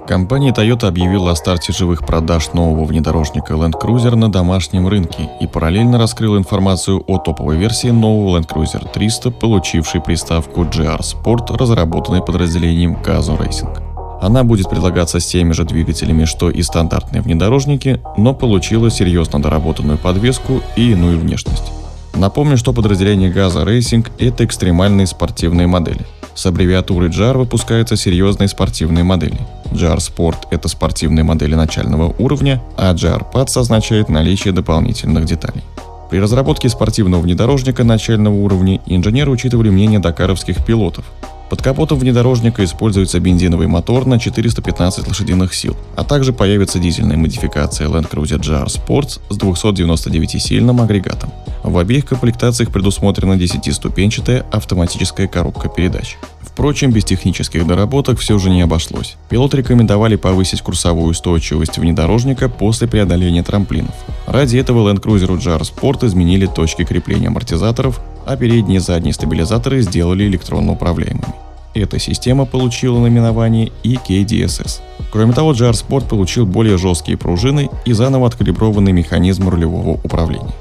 Компания Toyota объявила о старте живых продаж нового внедорожника Land Cruiser на домашнем рынке и параллельно раскрыла информацию о топовой версии нового Land Cruiser 300, получившей приставку GR Sport, разработанной подразделением Gazoo Racing. Она будет предлагаться с теми же двигателями, что и стандартные внедорожники, но получила серьезно доработанную подвеску и иную внешность. Напомню, что подразделение Gazoo Racing – это экстремальные спортивные модели. С аббревиатурой GR выпускаются серьезные спортивные модели. GR Sport – это спортивные модели начального уровня, а GR Pads означает наличие дополнительных деталей. При разработке спортивного внедорожника начального уровня инженеры учитывали мнение дакаровских пилотов. Под капотом внедорожника используется бензиновый мотор на 415 лошадиных сил, а также появится дизельная модификация Land Cruiser GR Sports с 299-сильным агрегатом. В обеих комплектациях предусмотрена 10-ступенчатая автоматическая коробка передач. Впрочем, без технических доработок все же не обошлось. Пилоты рекомендовали повысить курсовую устойчивость внедорожника после преодоления трамплинов. Ради этого Land Cruiser GR Sport изменили точки крепления амортизаторов, а передние и задние стабилизаторы сделали электронно управляемыми. Эта система получила наименование EKDSS. Кроме того, GR Sport получил более жесткие пружины и заново откалиброванный механизм рулевого управления.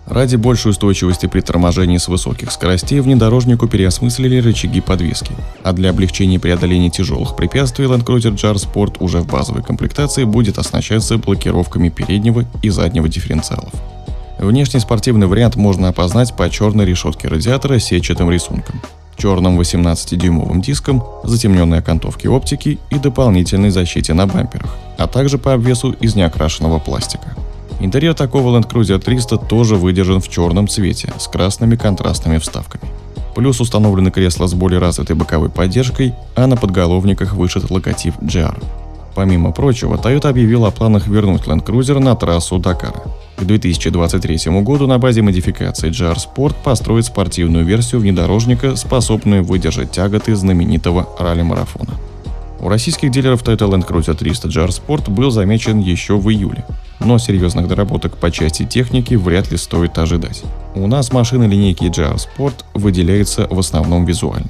Ради большей устойчивости при торможении с высоких скоростей внедорожнику переосмыслили рычаги подвески, а для облегчения преодоления тяжелых препятствий Land Cruiser GR Sport уже в базовой комплектации будет оснащаться блокировками переднего и заднего дифференциалов. Внешний спортивный вариант можно опознать по черной решетке радиатора с сетчатым рисунком, черным 18-дюймовым диском, затемненной окантовке оптики и дополнительной защите на бамперах, а также по обвесу из неокрашенного пластика. Интерьер такого Land Cruiser 300 тоже выдержан в черном цвете с красными контрастными вставками. Плюс установлены кресла с более развитой боковой поддержкой, а на подголовниках вышит логотип GR. Помимо прочего, Toyota объявила о планах вернуть Land Cruiser на трассу Дакара. К 2023 году на базе модификации GR Sport построят спортивную версию внедорожника, способную выдержать тяготы знаменитого ралли-марафона. У российских дилеров Toyota Land Cruiser 300 GR Sport был замечен еще в июле, но серьезных доработок по части техники вряд ли стоит ожидать. У нас машины линейки GR Sport выделяются в основном визуально.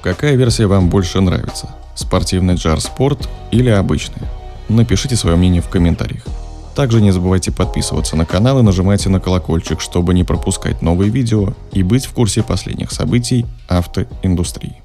Какая версия вам больше нравится? Спортивный GR Sport или обычная? Напишите свое мнение в комментариях. Также не забывайте подписываться на канал и нажимайте на колокольчик, чтобы не пропускать новые видео и быть в курсе последних событий автоиндустрии.